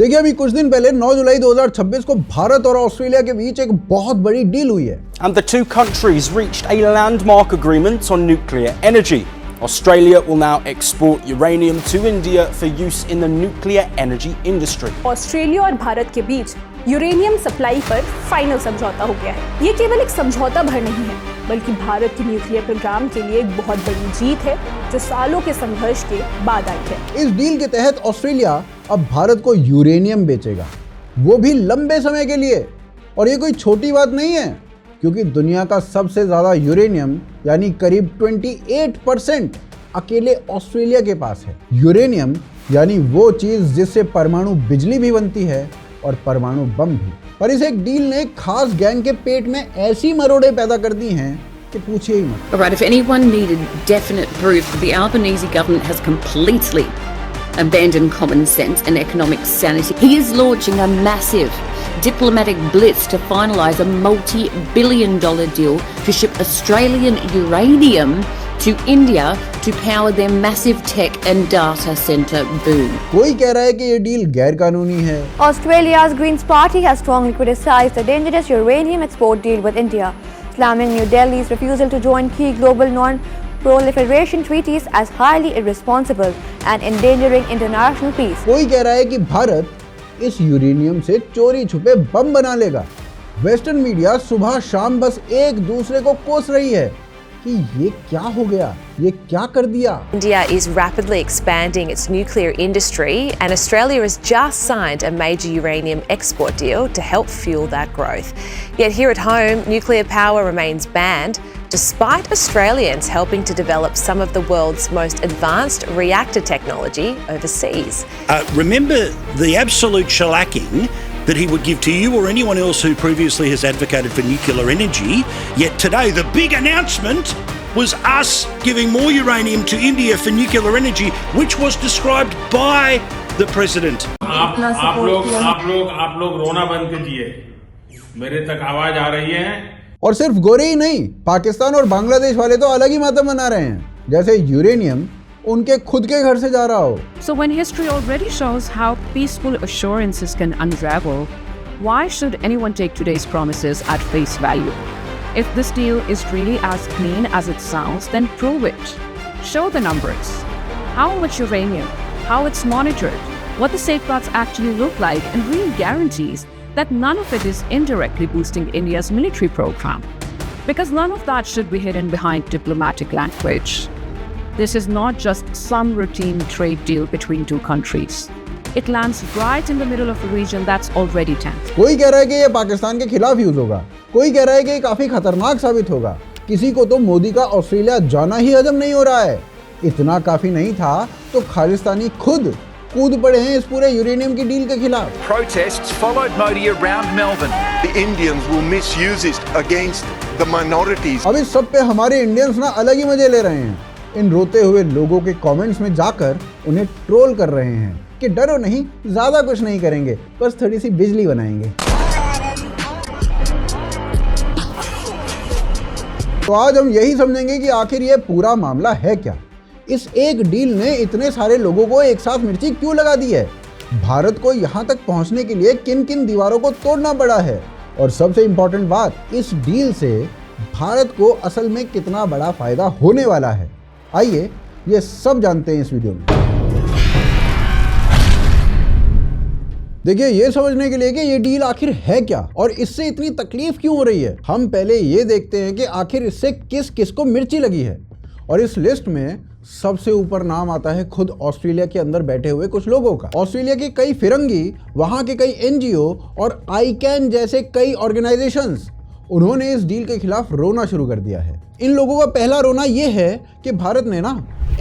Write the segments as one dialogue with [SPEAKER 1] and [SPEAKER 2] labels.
[SPEAKER 1] देखिए अभी कुछ दिन पहले 9 जुलाई 2026 को भारत और ऑस्ट्रेलिया के बीच एक बहुत बड़ी डील हुई है।
[SPEAKER 2] And the two countries reached a landmark agreement on nuclear energy. Australia will now export uranium to India for use in the nuclear energy industry.
[SPEAKER 3] Australia और भारत के बीच यूरेनियम सप्लाई पर फाइनल समझौता हो गया है। ये केवल एक समझौता भर नहीं है, बल्कि भारत के न्यूक्लियर प्रोग्राम के लिए एक बहुत बड़ी जीत है, जो सालों के संघर्ष के बाद आई है।
[SPEAKER 1] इस डील के तहत ऑस्ट्रेलिया अब भारत को यूरेनियम बेचेगा, वो भी लंबे समय के लिए। और ये कोई छोटी बात नहीं है, क्योंकि दुनिया का सबसे ज्यादा यूरेनियम यानी करीब 28% अकेले ऑस्ट्रेलिया के पास है। यूरेनियम यानी वो चीज जिससे परमाणु बिजली भी बनती है और परमाणु बम भी। पर इस एक डील ने खास गैंग के पेट में ऐसी मरोड़े पैदा कर दी हैं कि पूछिए ही मत।
[SPEAKER 4] Right, if anyone needed definite proof that the Albanese government has completely abandoned common sense and economic sanity, he is launching a massive diplomatic blitz to finalise a multi-billion-dollar deal to ship Australian uranium to India to power their massive tech and data centre boom.
[SPEAKER 1] कोई कह रहा है कि ये deal गैर कानूनी है।
[SPEAKER 5] Australia's Greens Party has strongly criticised the dangerous uranium export deal with India, slamming New Delhi's refusal to join key global non-proliferation treaties as highly irresponsible and endangering international peace.
[SPEAKER 1] कोई कह रहा है कि भारत इस uranium से चोरी छुपे बम बना लेगा। वेस्टर्न मीडिया सुबह शाम बस एक दूसरे को कोस रही है कि ये क्या हो गया, ये क्या कर दिया।
[SPEAKER 6] India is rapidly expanding its nuclear industry, and Australia has just signed a major uranium export deal to help fuel that growth. Yet here at home, nuclear power remains banned, despite Australians helping to develop some of the world's most advanced reactor technology overseas.
[SPEAKER 7] Remember the absolute shellacking that he would give to you or anyone else who previously has advocated for nuclear energy, yet today the big announcement was us giving more uranium to India for nuclear energy, which was described by the President.
[SPEAKER 8] आप लोग रोना बंद कीजिए, मेरे तक आवाज आ रही है।
[SPEAKER 1] और सिर्फ गोरे ही नहीं, पाकिस्तान और बांग्लादेश वाले तो अलग ही मातम मना रहे हैं, जैसे यूरेनियम उनके खुद के घर से जा रहा हो।
[SPEAKER 9] So when history already shows how peaceful assurances can unravel, why should anyone take today's promises at face value? If this deal is really as clean as it sounds, then prove it. Show the numbers. How much uranium, how it's monitored, what the safeguards actually look like, and real guarantees that none of it is indirectly boosting India's military program. Because none of that should be hidden behind diplomatic language. This is not just some routine trade deal between two countries. It lands right in the middle of a region that's already tense.
[SPEAKER 1] कोई कह रहा है कि ये पाकिस्तान के खिलाफ use होगा, कोई कह रहा है कि ये काफी खतरनाक साबित होगा। किसी को तो मोदी का ऑस्ट्रेलिया जाना ही हजम नहीं हो रहा है। इतना काफी नहीं था तो खालिस्तानी खुद कूद पड़े हैं इस पूरे यूरेनियम की डील के खिलाफ।
[SPEAKER 10] Protests followed Modi around Melbourne. The Indians will misuse it against the minorities.
[SPEAKER 1] अब इस सब पे हमारे इंडियंस ना अलग ही मजे ले रहे हैं। इन रोते हुए लोगों के कमेंट्स में जाकर उन्हें ट्रोल कर रहे हैं कि डरो नहीं, ज्यादा कुछ नहीं करेंगे, बस थोड़ी सी बिजली बनाएंगे। तो आज हम यही समझेंगे कि आखिर ये पूरा मामला है क्या। इस एक डील ने इतने सारे लोगों को एक साथ मिर्ची क्यों लगा दी है, भारत को यहाँ तक पहुँचने के लिए किन किन दीवारों को तोड़ना पड़ा है, और सबसे इंपॉर्टेंट बात, इस डील से भारत को असल में कितना बड़ा फायदा होने वाला है। आइए ये सब जानते हैं इस वीडियो में। देखिए ये समझने के लिए कि ये डील आखिर है क्या और इससे इतनी तकलीफ क्यों हो रही है, हम पहले ये देखते हैं कि आखिर इससे किस किस को मिर्ची लगी है। और इस लिस्ट में सबसे ऊपर नाम आता है खुद ऑस्ट्रेलिया के अंदर बैठे हुए कुछ लोगों का। ऑस्ट्रेलिया के कई फिरंगी, वहां के कई एनजीओ और आईकैन जैसे कई ऑर्गेनाइजेशंस, उन्होंने इस डील के खिलाफ रोना शुरू कर दिया है। इन लोगों का पहला रोना ये है कि भारत ने ना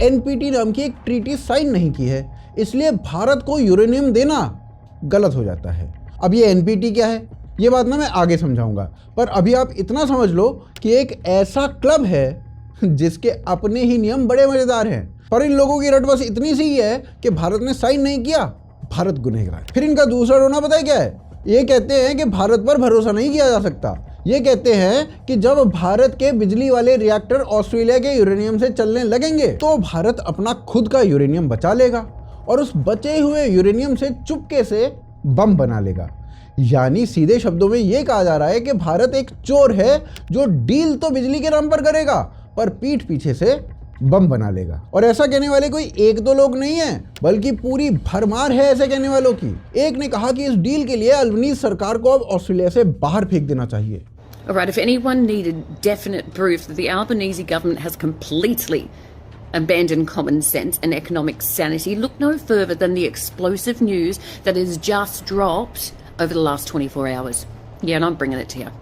[SPEAKER 1] एनपीटी नाम की एक ट्रीटी साइन नहीं की है, इसलिए भारत को यूरेनियम देना गलत हो जाता है। अब ये एनपीटी क्या है, ये बात ना मैं आगे समझाऊंगा, पर अभी आप इतना समझ लो कि एक ऐसा क्लब है जिसके अपने ही नियम बड़े मजेदार हैं, पर इन लोगों की रट बस इतनी सी है कि भारत ने साइन नहीं किया, भारत गुनहगार। फिर इनका दूसरा रोना पता है क्या है, ये कहते हैं कि भारत पर भरोसा नहीं किया जा सकता। ये कहते हैं कि जब भारत के बिजली वाले रिएक्टर ऑस्ट्रेलिया के यूरेनियम से चलने लगेंगे तो भारत अपना खुद का यूरेनियम बचा लेगा और उस बचे हुए यूरेनियम से चुपके से बम बना लेगा। यानी सीधे शब्दों में यह कहा जा रहा है कि भारत एक चोर है जो डील तो बिजली के नाम पर करेगा पर पीठ पीछे से बम बना लेगा। और ऐसा कहने वाले कोई एक दो लोग नहीं है बल्कि पूरी भरमार है ऐसे कहने वालों की। एक ने कहा कि इस डील के लिए अल्बनीज़ सरकार को अब ऑस्ट्रेलिया से बाहर फेंक देना चाहिए।
[SPEAKER 4] All right, if anyone needed definite proof that the Albanese government has completely abandoned common sense and economic sanity, look no further than the explosive news that has just dropped over the last 24 hours. Yeah, and I'm bringing it to you.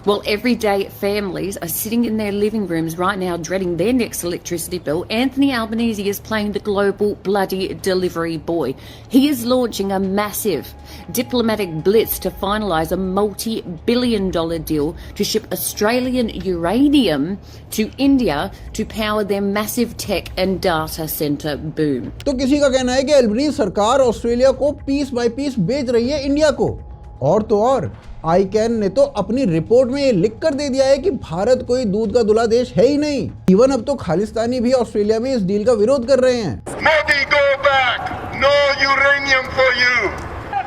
[SPEAKER 4] Well, everyday families are sitting in their living rooms right now dreading their next electricity bill. Anthony Albanese is playing the global bloody delivery boy. He is launching a massive diplomatic blitz to finalise a multi-billion-dollar deal to ship Australian uranium to India to power their massive tech and data centre boom.
[SPEAKER 1] तो किसी का कहना है कि Albanese सरकार Australia को piece bye piece बेच रही है इंडिया को। और तो और आईकैन ने तो अपनी रिपोर्ट में ये लिख कर दे दिया है कि भारत कोई दूध का दुला देश है ही नहीं। इवन अब तो खालिस्तानी भी ऑस्ट्रेलिया में इस डील का विरोध कर रहे हैं।
[SPEAKER 10] Modi, go back! No uranium for you!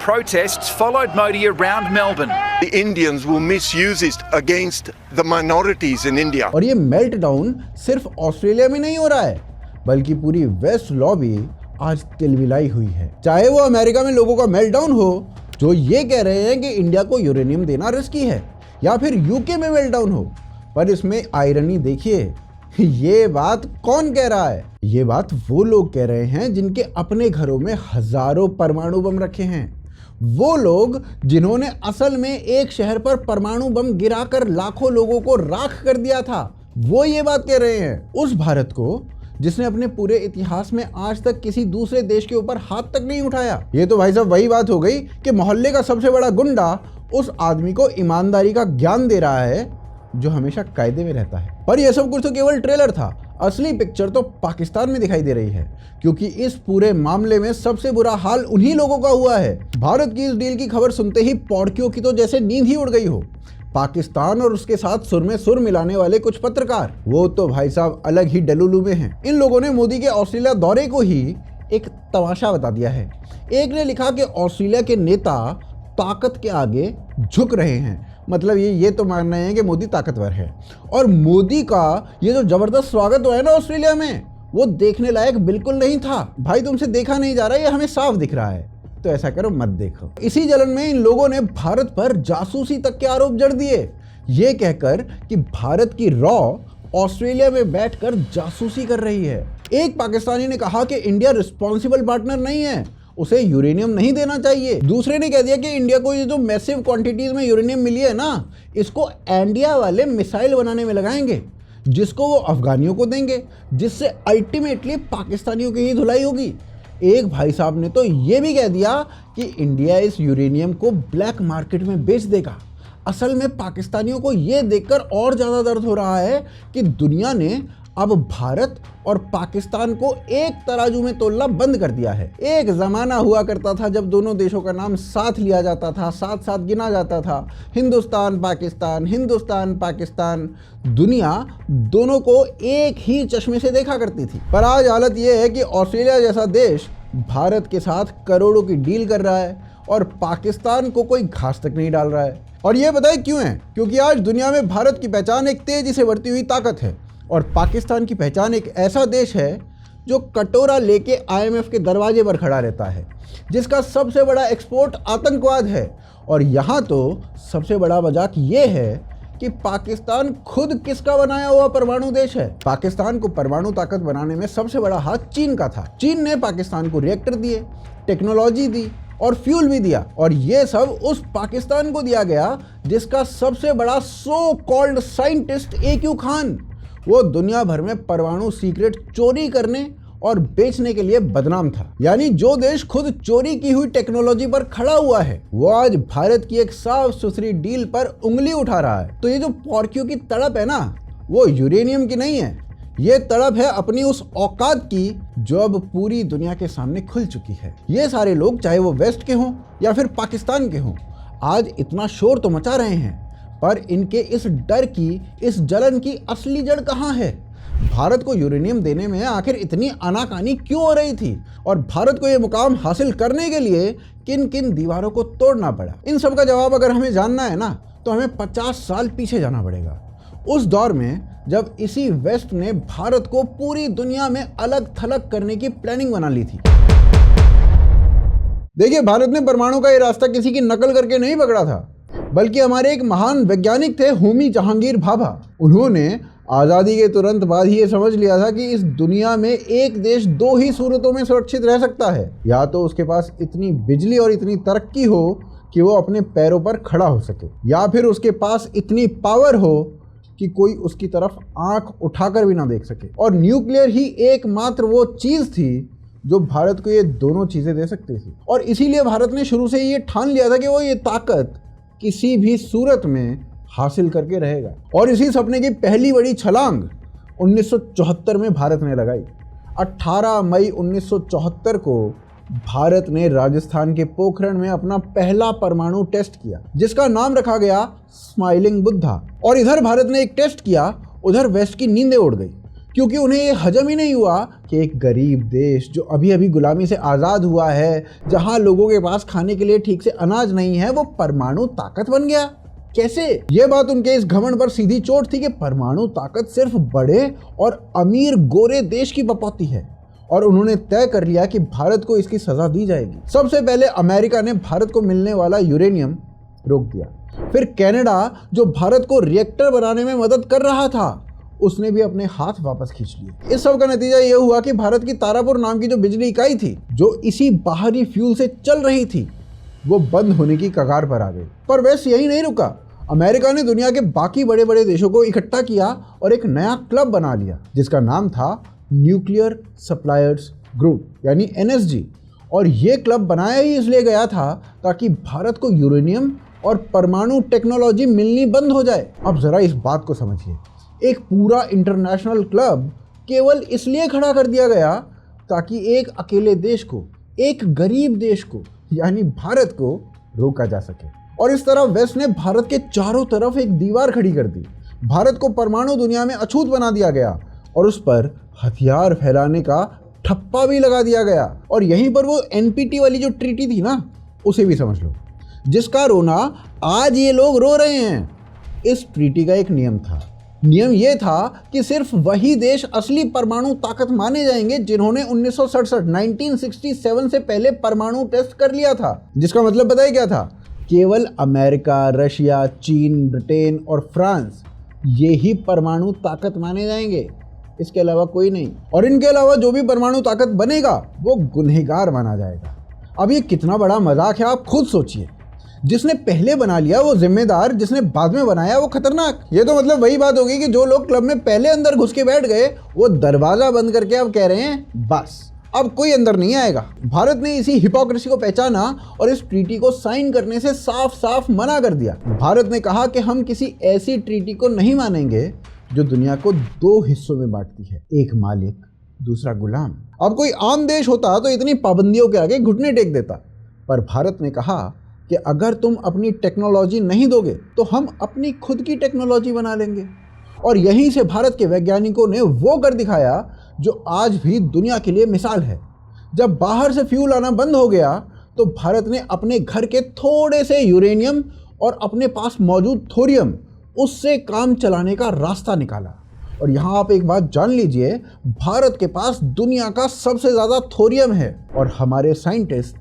[SPEAKER 11] Protests followed Modi around Melbourne.
[SPEAKER 10] The Indians will misuse it against the minorities in India.
[SPEAKER 1] और ये मेल्ट डाउन सिर्फ ऑस्ट्रेलिया में नहीं हो रहा है बल्कि पूरी वेस्ट लॉबी आज तिलमिलाई हुई है। चाहे वो अमेरिका में लोगों का मेल्ट डाउन हो जो ये कह रहे हैं कि इंडिया को यूरेनियम देना रिस्की है, या फिर यूके में मेल्ट डाउन हो। पर इसमें आयरनी देखिए, ये बात कौन कह रहा है? ये बात वो लोग कह रहे हैं जिनके अपने घरों में हजारों परमाणु बम रखे हैं। वो लोग जिन्होंने असल में एक शहर पर परमाणु बम गिराकर लाखों लोगों को राख कर दिया था, वो ये बात कह रहे हैं। उस भारत को जिसने अपने पूरे इतिहास में आज तक किसी दूसरे देश के ऊपर हाथ तक नहीं उठाया। ये तो भाई साहब वही बात हो गई कि मोहल्ले का सबसे बड़ा गुंडा उस आदमी को ईमानदारी का ज्ञान दे रहा है जो हमेशा कायदे में रहता है। पर यह सब कुछ तो केवल ट्रेलर था, असली पिक्चर तो पाकिस्तान में दिखाई दे रही है, क्योंकि इस पूरे मामले में सबसे बुरा हाल उन्हीं लोगों का हुआ है। भारत की इस डील की खबर सुनते ही पौड़कियों की तो जैसे नींद ही उड़ गई हो। पाकिस्तान और उसके साथ सुर में सुर मिलाने वाले कुछ पत्रकार, वो तो भाई साहब अलग ही डलुलू में हैं। इन लोगों ने मोदी के ऑस्ट्रेलिया दौरे को ही एक तमाशा बता दिया है। एक ने लिखा कि ऑस्ट्रेलिया के नेता ताकत के आगे झुक रहे हैं, मतलब ये तो मान रहे हैं कि मोदी ताकतवर है। और मोदी का ये जो जबरदस्त स्वागत हुआ है ना ऑस्ट्रेलिया में, वो देखने लायक बिल्कुल नहीं था। भाई तुमसे देखा नहीं जा रहा, ये हमें साफ दिख रहा है, तो ऐसा करो मत देखो। इसी जलन में इन लोगों ने भारत पर जासूसी तक के आरोप जड़ दिए, ये कहकर कि भारत की रॉ ऑस्ट्रेलिया में बैठकर जासूसी कर रही है। एक पाकिस्तानी ने कहा कि इंडिया रिस्पॉन्सिबल पार्टनर नहीं है, उसे यूरेनियम नहीं देना चाहिए। दूसरे ने कह दिया कि इंडिया को ये जो मैसिव क्वांटिटीज में यूरेनियम मिली है ना, इसको इंडिया वाले मिसाइल बनाने में लगाएंगे, जिसको वो अफगानियों को देंगे, जिससे अल्टीमेटली पाकिस्तानियों की ही धुलाई होगी। एक भाई साहब ने तो ये भी कह दिया कि इंडिया इस यूरेनियम को ब्लैक मार्केट में बेच देगा। असल में पाकिस्तानियों को ये देखकर और ज़्यादा दर्द हो रहा है कि दुनिया ने अब भारत और पाकिस्तान को एक तराजू में तोलना बंद कर दिया है। एक ज़माना हुआ करता था जब दोनों देशों का नाम साथ लिया जाता था, साथ साथ गिना जाता था, हिंदुस्तान पाकिस्तान, हिंदुस्तान पाकिस्तान। दुनिया दोनों को एक ही चश्मे से देखा करती थी। पर आज हालत यह है कि ऑस्ट्रेलिया जैसा देश भारत के साथ करोड़ों की डील कर रहा है और पाकिस्तान को कोई घास तक नहीं डाल रहा है। और ये बताए क्यों है? क्योंकि आज दुनिया में भारत की पहचान एक तेजी से बढ़ती हुई ताकत है और पाकिस्तान की पहचान एक ऐसा देश है जो कटोरा लेके IMF के दरवाजे पर खड़ा रहता है, जिसका सबसे बड़ा एक्सपोर्ट आतंकवाद है। और यहाँ तो सबसे बड़ा मजाक ये है कि पाकिस्तान खुद किसका बनाया हुआ परमाणु देश है। पाकिस्तान को परमाणु ताकत बनाने में सबसे बड़ा हाथ चीन का था। चीन ने पाकिस्तान को रिएक्टर दिए, टेक्नोलॉजी दी और फ्यूल भी दिया, और ये सब उस पाकिस्तान को दिया गया जिसका सबसे बड़ा so called scientist AQ Khan, वो दुनिया भर में परमाणु सीक्रेट चोरी करने और बेचने के लिए बदनाम था। यानी जो देश खुद चोरी की हुई टेक्नोलॉजी पर खड़ा हुआ है, वो आज भारत की एक साफ सुथरी डील पर उंगली उठा रहा है। तो ये जो पौरकियों की तड़प है ना, वो यूरेनियम की नहीं है, ये तड़प है अपनी उस औकात की जो अब पूरी दुनिया के सामने खुल चुकी है। ये सारे लोग, चाहे वो वेस्ट के हों या फिर पाकिस्तान के हों, आज इतना शोर तो मचा रहे हैं, पर इनके इस डर की, इस जलन की असली जड़ कहाँ है? भारत को यूरेनियम देने में आखिर इतनी आनाकानी क्यों हो रही थी और भारत को यह मुकाम हासिल करने के लिए किन किन दीवारों को तोड़ना पड़ा? इन सब का जवाब अगर हमें जानना है ना, तो हमें 50 साल पीछे जाना पड़ेगा। उस दौर में जब इसी वेस्ट ने भारत को पूरी दुनिया में अलग थलग करने की प्लानिंग बना ली थी। देखिए, भारत ने परमाणु का ये रास्ता किसी की नकल करके नहीं पकड़ा था, बल्कि हमारे एक महान वैज्ञानिक थे, होमी जहांगीर भाभा। उन्होंने आज़ादी के तुरंत बाद ही ये समझ लिया था कि इस दुनिया में एक देश दो ही सूरतों में सुरक्षित रह सकता है, या तो उसके पास इतनी बिजली और इतनी तरक्की हो कि वो अपने पैरों पर खड़ा हो सके, या फिर उसके पास इतनी पावर हो कि कोई उसकी तरफ आंख उठाकर भी ना देख सके। और न्यूक्लियर ही एकमात्र वो चीज़ थी जो भारत को ये दोनों चीज़ें दे सकती थी। और इसीलिए भारत ने शुरू से ये ठान लिया था कि वो ये ताकत किसी भी सूरत में हासिल करके रहेगा। और इसी सपने की पहली बड़ी छलांग 1974 में भारत ने लगाई। 18 मई 1974 को भारत ने राजस्थान के पोखरण में अपना पहला परमाणु टेस्ट किया, जिसका नाम रखा गया स्माइलिंग बुद्धा। और इधर भारत ने एक टेस्ट किया, उधर वेस्ट की नींदें उड़ गई, क्योंकि उन्हें ये हजम ही नहीं हुआ कि एक गरीब देश जो अभी अभी गुलामी से आज़ाद हुआ है, जहां लोगों के पास खाने के लिए ठीक से अनाज नहीं है, वो परमाणु ताकत बन गया। कैसे? ये बात उनके इस घमंड पर सीधी चोट थी कि परमाणु ताकत सिर्फ बड़े और अमीर गोरे देश की बपौती है, और उन्होंने तय कर लिया कि भारत को इसकी सजा दी जाएगी। सबसे पहले अमेरिका ने भारत को मिलने वाला यूरेनियम रोक दिया। फिर कनाडा, जो भारत को रिएक्टर बनाने में मदद कर रहा था, उसने भी अपने हाथ वापस खींच लिए। इस सब का नतीजा ये हुआ कि भारत की तारापुर नाम की जो बिजली इकाई थी, जो इसी बाहरी फ्यूल से चल रही थी, वो बंद होने की कगार पर आ गई। पर वैसे यही नहीं रुका। अमेरिका ने दुनिया के बाकी बड़े बड़े देशों को इकट्ठा किया और एक नया क्लब बना लिया, जिसका नाम था न्यूक्लियर सप्लायर्स ग्रुप, यानी NSG। और ये क्लब बनाया ही इसलिए गया था ताकि भारत को यूरेनियम और परमाणु टेक्नोलॉजी मिलनी बंद हो जाए। अब जरा इस बात को समझिए, एक पूरा इंटरनेशनल क्लब केवल इसलिए खड़ा कर दिया गया ताकि एक अकेले देश को, एक गरीब देश को, यानी भारत को रोका जा सके। और इस तरह वेस्ट ने भारत के चारों तरफ एक दीवार खड़ी कर दी। भारत को परमाणु दुनिया में अछूत बना दिया गया और उस पर हथियार फैलाने का ठप्पा भी लगा दिया गया। और यहीं पर वो NPT वाली जो ट्रीटी थी ना, उसे भी समझ लो, जिसका रोना आज ये लोग रो रहे हैं। इस ट्रीटी का एक नियम था। नियम ये था कि सिर्फ वही देश असली परमाणु ताकत माने जाएंगे जिन्होंने 1967 से पहले परमाणु टेस्ट कर लिया था। जिसका मतलब पता है क्या था? केवल अमेरिका, रशिया, चीन, ब्रिटेन और फ्रांस, ये ही परमाणु ताकत माने जाएंगे, इसके अलावा कोई नहीं। और इनके अलावा जो भी परमाणु ताकत बनेगा वो गुनहगार माना जाएगा। अब ये कितना बड़ा मजाक है, आप खुद सोचिए। जिसने पहले बना लिया वो जिम्मेदार, जिसने बाद में बनाया वो खतरनाक। ये तो मतलब वही बात होगी कि जो लोग क्लब में पहले अंदर घुस के बैठ गए, वो दरवाजा बंद करके अब कह रहे हैं बस अब कोई अंदर नहीं आएगा। भारत ने इसी हिपोक्रेसी को पहचाना और इस ट्रीटी को साइन करने से साफ साफ मना कर दिया। भारत ने कहा कि हम किसी ऐसी ट्रीटी को नहीं मानेंगे जो दुनिया को दो हिस्सों में बांटती है, एक मालिक, दूसरा गुलाम। अब कोई आम देश होता तो इतनी पाबंदियों के आगे घुटने टेक देता, पर भारत ने कहा कि अगर तुम अपनी टेक्नोलॉजी नहीं दोगे तो हम अपनी खुद की टेक्नोलॉजी बना लेंगे। और यहीं से भारत के वैज्ञानिकों ने वो कर दिखाया जो आज भी दुनिया के लिए मिसाल है। जब बाहर से फ्यूल आना बंद हो गया तो भारत ने अपने घर के थोड़े से यूरेनियम और अपने पास मौजूद थोरियम, उससे काम चलाने का रास्ता निकाला। और यहाँ आप एक बात जान लीजिए, भारत के पास दुनिया का सबसे ज़्यादा थोरियम है और हमारे साइंटिस्ट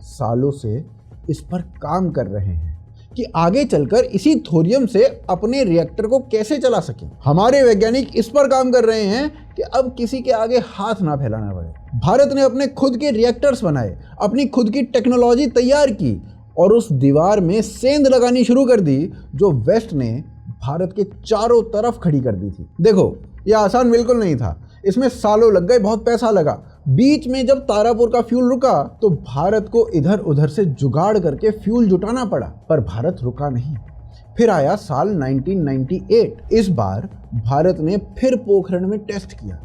[SPEAKER 1] सालों से इस पर काम कर रहे हैं कि आगे चलकर इसी थोरियम से अपने रिएक्टर को कैसे चला सकें। हमारे वैज्ञानिक इस पर काम कर रहे हैं कि अब किसी के आगे हाथ ना फैलाना पड़े। भारत ने अपने खुद के रिएक्टर्स बनाए, अपनी खुद की टेक्नोलॉजी तैयार की और उस दीवार में सेंध लगानी शुरू कर दी जो वेस्ट ने भारत के चारों तरफ खड़ी कर दी थी। देखो, यह आसान बिल्कुल नहीं था, इसमें सालों लग गए, बहुत पैसा लगा। बीच में जब तारापुर का फ्यूल रुका तो भारत को इधर उधर से जुगाड़ करके फ्यूल जुटाना पड़ा, पर भारत रुका नहीं। फिर आया साल 1998। इस बार भारत ने फिर पोखरण में टेस्ट किया,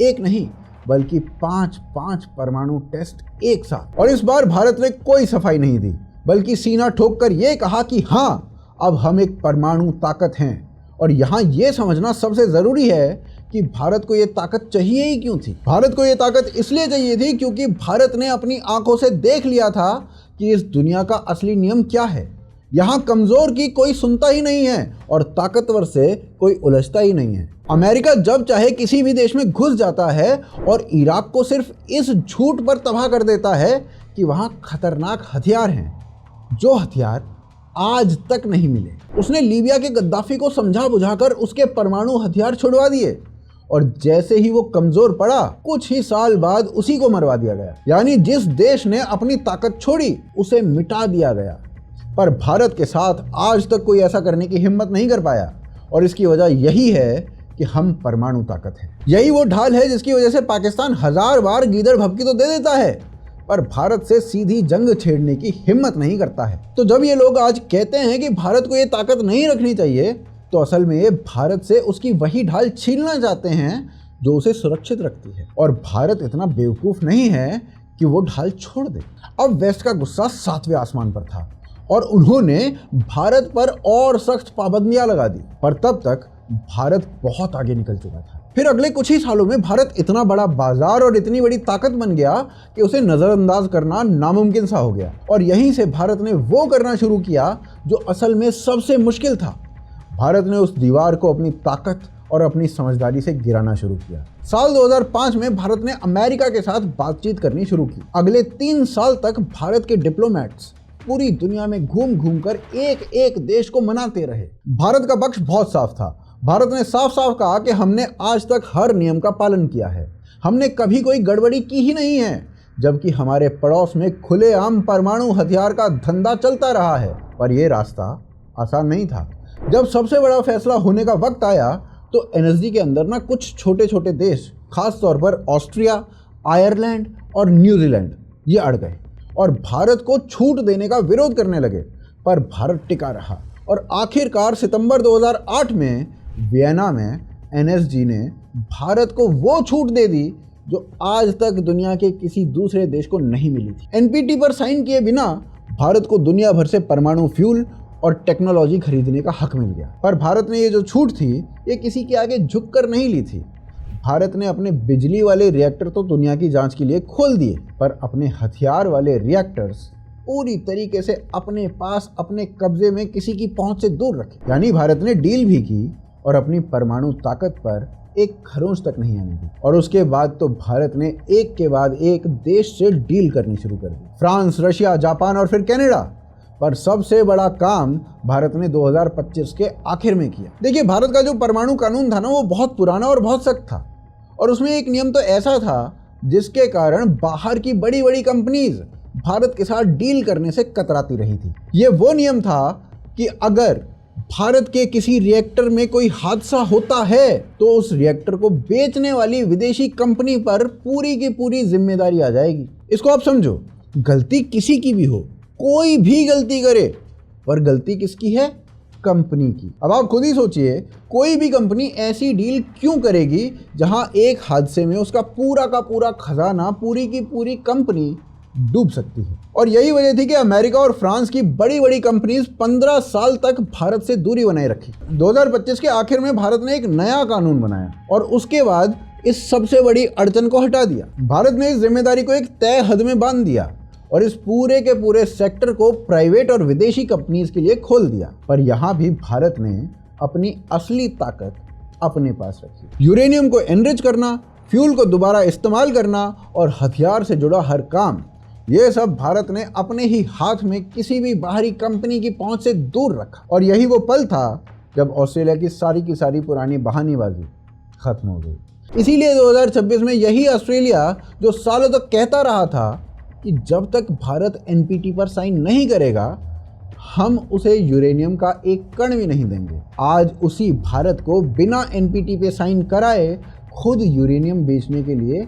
[SPEAKER 1] एक नहीं बल्कि 5 परमाणु टेस्ट एक साथ। और इस बार भारत ने कोई सफाई नहीं दी, बल्कि सीना ठोक कर यह कहा कि हाँ, अब हम एक परमाणु ताकत हैं और यहाँ ये समझना सबसे ज़रूरी है कि भारत को ये ताकत चाहिए ही क्यों थी। भारत को ये ताकत इसलिए चाहिए थी क्योंकि भारत ने अपनी आंखों से देख लिया था कि इस दुनिया का असली नियम क्या है। यहाँ कमज़ोर की कोई सुनता ही नहीं है और ताकतवर से कोई उलझता ही नहीं है। अमेरिका जब चाहे किसी भी देश में घुस जाता है और इराक को सिर्फ इस झूठ पर तबाह कर देता है कि वहाँ खतरनाक हथियार हैं, जो हथियार आज तक नहीं मिले। उसने लीबिया के गद्दाफी को समझा बुझाकर उसके परमाणु हथियार छुड़वा दिए और जैसे ही वो कमजोर पड़ा कुछ ही साल बाद उसी को मरवा दिया गया। यानी जिस देश ने अपनी ताकत छोड़ी उसे मिटा दिया गया। पर भारत के साथ आज तक कोई ऐसा करने की हिम्मत नहीं कर पाया और इसकी वजह यही है कि हम परमाणु ताकत हैं। यही वो ढाल है जिसकी वजह से पाकिस्तान 1000 बार गीदड़ भभकी तो दे देता है पर भारत से सीधी जंग छेड़ने की हिम्मत नहीं करता है। तो जब ये लोग आज कहते हैं कि भारत को ये ताकत नहीं रखनी चाहिए तो असल में ये भारत से उसकी वही ढाल छीनना चाहते हैं जो उसे सुरक्षित रखती है। और भारत इतना बेवकूफ़ नहीं है कि वो ढाल छोड़ दे। अब वेस्ट का गुस्सा 7वें आसमान पर था और उन्होंने भारत पर और सख्त पाबंदियां लगा दी। पर तब तक भारत बहुत आगे निकल चुका था। फिर अगले कुछ ही सालों में भारत इतना बड़ा बाजार और इतनी बड़ी ताकत बन गया कि उसे नज़रअंदाज करना नामुमकिन सा हो गया। और यहीं से भारत ने वो करना शुरू किया जो असल में सबसे मुश्किल था। भारत ने उस दीवार को अपनी ताकत और अपनी समझदारी से गिराना शुरू किया। साल 2005 में भारत ने अमेरिका के साथ बातचीत करनी शुरू की। अगले 3 साल तक भारत के डिप्लोमेट्स पूरी दुनिया में घूम घूम कर एक एक देश को मनाते रहे। भारत का पक्ष बहुत साफ था। भारत ने साफ साफ कहा कि हमने आज तक हर नियम का पालन किया है, हमने कभी कोई गड़बड़ी की ही नहीं है, जबकि हमारे पड़ोस में खुलेआम परमाणु हथियार का धंधा चलता रहा है। पर यह रास्ता आसान नहीं था। जब सबसे बड़ा फैसला होने का वक्त आया तो एनएसडी के अंदर ना कुछ छोटे छोटे देश, खास तौर पर ऑस्ट्रिया, आयरलैंड और न्यूजीलैंड, ये अड़ गए और भारत को छूट देने का विरोध करने लगे। पर भारत टिका रहा और आखिरकार सितंबर 2008 में वियना में एनएसजी ने भारत को वो छूट दे दी जो आज तक दुनिया के किसी दूसरे देश को नहीं मिली थी। एनपीटी पर साइन किए बिना भारत को दुनिया भर से परमाणु फ्यूल और टेक्नोलॉजी खरीदने का हक मिल गया। पर भारत ने ये जो छूट थी ये किसी के आगे झुककर नहीं ली थी। भारत ने अपने बिजली वाले रिएक्टर तो दुनिया की जांच के लिए खोल दिए, पर अपने हथियार वाले रिएक्टर्स पूरी तरीके से अपने पास, अपने कब्जे में, किसी की पहुंच से दूर रखे। यानी भारत ने डील भी की और अपनी परमाणु ताकत पर एक खरोंच तक नहीं आने दी। और उसके बाद तो भारत ने एक के बाद एक देश से डील करनी शुरू कर दी, फ्रांस, रशिया, जापान और फिर कनाडा। पर सबसे बड़ा काम भारत ने 2025 के आखिर में किया। देखिए, भारत का जो परमाणु कानून था ना, वो बहुत पुराना और बहुत सख्त था और उसमें एक नियम तो ऐसा था जिसके कारण बाहर की बड़ी बड़ी कंपनीज भारत के साथ डील करने से कतराती रही थी। ये वो नियम था कि अगर भारत के किसी रिएक्टर में कोई हादसा होता है तो उस रिएक्टर को बेचने वाली विदेशी कंपनी पर पूरी की पूरी जिम्मेदारी आ जाएगी। इसको आप समझो, गलती किसी की भी हो, कोई भी गलती करे, पर गलती किसकी है? कंपनी की। अब आप खुद ही सोचिए, कोई भी कंपनी ऐसी डील क्यों करेगी जहां एक हादसे में उसका पूरा का पूरा खजाना, पूरी की पूरी कंपनी डूब सकती है। और यही वजह थी कि अमेरिका और फ्रांस की बड़ी बड़ी कंपनीज 15 साल तक भारत से दूरी बनाए रखी। 2025 के आखिर में भारत ने एक नया कानून बनाया और उसके बाद इस सबसे बड़ी अड़चन को हटा दिया। भारत ने इस जिम्मेदारी को एक तय हद में बांध दिया और इस पूरे के पूरे सेक्टर को प्राइवेट और विदेशी कंपनीज के लिए खोल दिया। पर यहाँ भी भारत ने अपनी असली ताकत अपने पास रखी। यूरेनियम को एनरिच करना, फ्यूल को दोबारा इस्तेमाल करना और हथियार से जुड़ा हर काम, ये सब भारत ने अपने ही हाथ में किसी भी बाहरी कंपनी की पहुंच से दूर रखा। और यही वो पल था जब ऑस्ट्रेलिया की सारी पुरानी बहानेबाजी खत्म हो गई। इसीलिए 2026 में यही ऑस्ट्रेलिया जो सालों तक कहता रहा था कि जब तक भारत एनपीटी पर साइन नहीं करेगा हम उसे यूरेनियम का एक कण भी नहीं देंगे, आज उसी भारत को बिना एनपीटी पे साइन कराए खुद यूरेनियम बेचने के लिए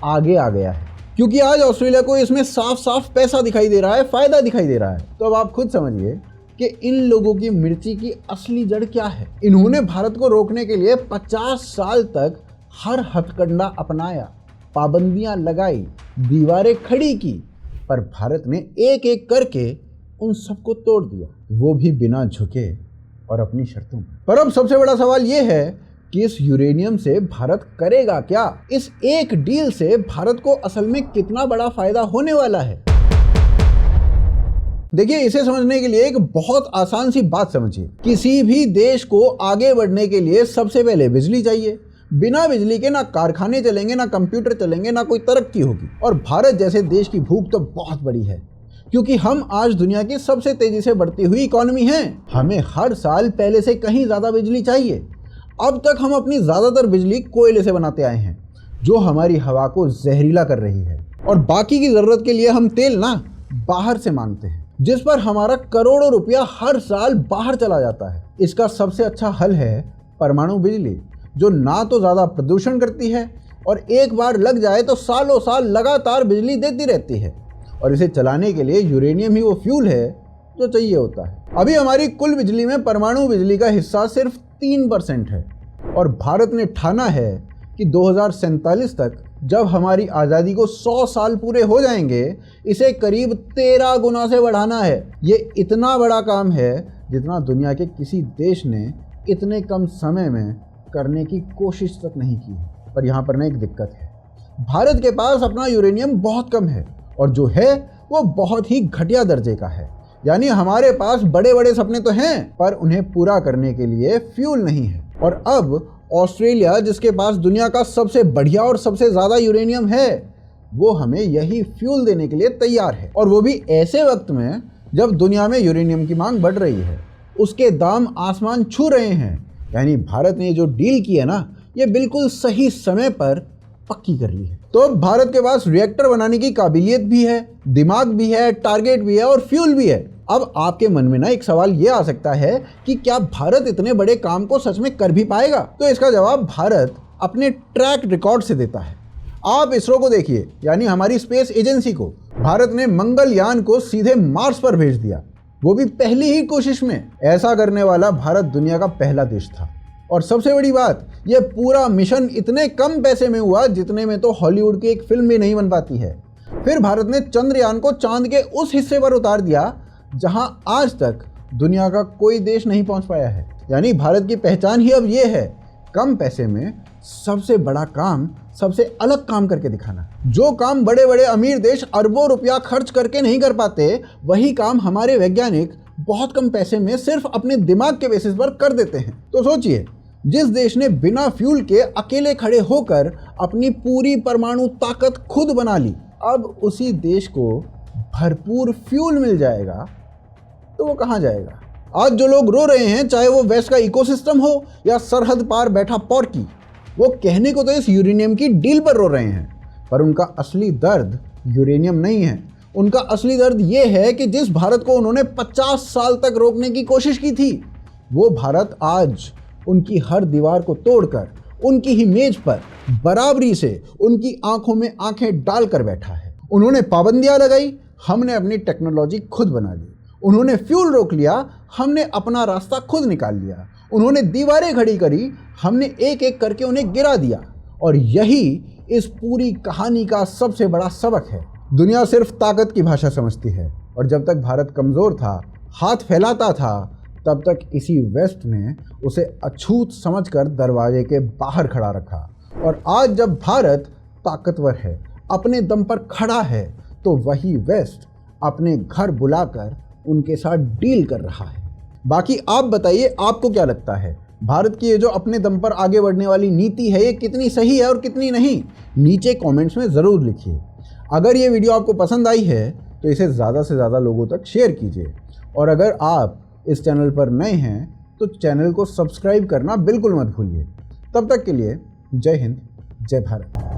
[SPEAKER 1] आगे आ गया है। क्योंकि आज ऑस्ट्रेलिया को इसमें साफ साफ पैसा दिखाई दे रहा है, फायदा दिखाई दे रहा है। तो अब आप खुद समझिए कि इन लोगों की मिर्ची की असली जड़ क्या है। इन्होंने भारत को रोकने के लिए 50 साल तक हर हथकंडा अपनाया, पाबंदियां लगाई, दीवारें खड़ी की, पर भारत ने एक एक करके उन सबको तोड़ दिया, वो भी बिना झुके और अपनी शर्तों पर। पर अब सबसे बड़ा सवाल ये है कि इस यूरेनियम से भारत करेगा क्या? इस एक डील से भारत को असल में कितना बड़ा फायदा होने वाला है? देखिए, इसे समझने के लिए एक बहुत आसान सी बात समझिए। किसी भी देश को आगे बढ़ने के लिए सबसे पहले बिजली चाहिए। बिना बिजली के ना कारखाने चलेंगे, ना कंप्यूटर चलेंगे, ना कोई तरक्की होगी। और भारत जैसे देश की भूख तो बहुत बड़ी है, क्योंकि हम आज दुनिया की सबसे तेजी से बढ़ती हुई इकोनॉमी हैं। हमें हर साल पहले से कहीं ज़्यादा बिजली चाहिए। अब तक हम अपनी ज़्यादातर बिजली कोयले से बनाते आए हैं, जो हमारी हवा को जहरीला कर रही है। और बाकी की ज़रूरत के लिए हम तेल ना बाहर से मांगते हैं, जिस पर हमारा करोड़ों रुपया हर साल बाहर चला जाता है। इसका सबसे अच्छा हल है परमाणु बिजली, जो ना तो ज़्यादा प्रदूषण करती है और एक बार लग जाए तो सालों साल लगातार बिजली देती रहती है। और इसे चलाने के लिए यूरेनियम ही वो फ्यूल है जो चाहिए होता है। अभी हमारी कुल बिजली में परमाणु बिजली का हिस्सा सिर्फ 3% है, और भारत ने ठाना है कि 2047 तक, जब हमारी आज़ादी को 100 साल पूरे हो जाएंगे, इसे करीब 13 गुना से बढ़ाना है। ये इतना बड़ा काम है जितना दुनिया के किसी देश ने इतने कम समय में करने की कोशिश तक नहीं की है। पर यहाँ पर ना एक दिक्कत है, भारत के पास अपना यूरेनियम बहुत कम है, और जो है वो बहुत ही घटिया दर्जे का है। यानी हमारे पास बड़े बड़े सपने तो हैं, पर उन्हें पूरा करने के लिए फ्यूल नहीं है। और अब ऑस्ट्रेलिया, जिसके पास दुनिया का सबसे बढ़िया और सबसे ज़्यादा यूरेनियम है, वो हमें यही फ्यूल देने के लिए तैयार है। और वो भी ऐसे वक्त में जब दुनिया में यूरेनियम की मांग बढ़ रही है, उसके दाम आसमान छू रहे हैं। यानी भारत ने जो डील की है ना, ये बिल्कुल सही समय पर पक्की कर ली है। तो अब भारत के पास रिएक्टर बनाने की काबिलियत भी है, दिमाग भी है, टारगेट भी है और फ्यूल भी है। अब आपके मन में ना एक सवाल ये आ सकता है कि क्या भारत इतने बड़े काम को सच में कर भी पाएगा? तो इसका जवाब भारत अपने ट्रैक रिकॉर्ड से देता है। आप इसरो को देखिए, यानी हमारी स्पेस एजेंसी को। भारत ने मंगलयान को सीधे मार्स पर भेज दिया, वो भी पहली ही कोशिश में। ऐसा करने वाला भारत दुनिया का पहला देश था। और सबसे बड़ी बात, ये पूरा मिशन इतने कम पैसे में हुआ जितने में तो हॉलीवुड की एक फिल्म भी नहीं बन पाती है। फिर भारत ने चंद्रयान को चांद के उस हिस्से पर उतार दिया जहां आज तक दुनिया का कोई देश नहीं पहुंच पाया है। यानी भारत की पहचान ही अब ये है, कम पैसे में सबसे बड़ा काम, सबसे अलग काम करके दिखाना। जो काम बड़े बड़े अमीर देश अरबों रुपया खर्च करके नहीं कर पाते, वही काम हमारे वैज्ञानिक बहुत कम पैसे में सिर्फ अपने दिमाग के बेसिस पर कर देते हैं। तो सोचिए, जिस देश ने बिना फ्यूल के अकेले खड़े होकर अपनी पूरी परमाणु ताकत खुद बना ली, अब उसी देश को भरपूर फ्यूल मिल जाएगा तो वो कहाँ जाएगा? आज जो लोग रो रहे हैं, चाहे वो वेस्ट का इकोसिस्टम हो या सरहद पार बैठा पॉर्की, वो कहने को तो इस यूरेनियम की डील पर रो रहे हैं, पर उनका असली दर्द यूरेनियम नहीं है। उनका असली दर्द ये है कि जिस भारत को उन्होंने 50 साल तक रोकने की कोशिश की थी, वो भारत आज उनकी हर दीवार को तोड़कर उनकी ही मेज पर बराबरी से उनकी आंखों में आंखें डालकर बैठा है। उन्होंने पाबंदियां लगाई, हमने अपनी टेक्नोलॉजी खुद बना ली। उन्होंने फ्यूल रोक लिया, हमने अपना रास्ता खुद निकाल लिया। उन्होंने दीवारें खड़ी करी, हमने एक एक करके उन्हें गिरा दिया। और यही इस पूरी कहानी का सबसे बड़ा सबक है। दुनिया सिर्फ ताकत की भाषा समझती है, और जब तक भारत कमज़ोर था, हाथ फैलाता था, तब तक इसी वेस्ट ने उसे अछूत समझकर दरवाजे के बाहर खड़ा रखा। और आज जब भारत ताकतवर है, अपने दम पर खड़ा है, तो वही वेस्ट अपने घर बुलाकर उनके साथ डील कर रहा है। बाकी आप बताइए, आपको क्या लगता है, भारत की ये जो अपने दम पर आगे बढ़ने वाली नीति है, ये कितनी सही है और कितनी नहीं? नीचे कमेंट्स में ज़रूर लिखिए। अगर ये वीडियो आपको पसंद आई है तो इसे ज़्यादा से ज़्यादा लोगों तक शेयर कीजिए। और अगर आप इस चैनल पर नए हैं तो चैनल को सब्सक्राइब करना बिल्कुल मत भूलिए। तब तक के लिए जय हिंद, जय भारत।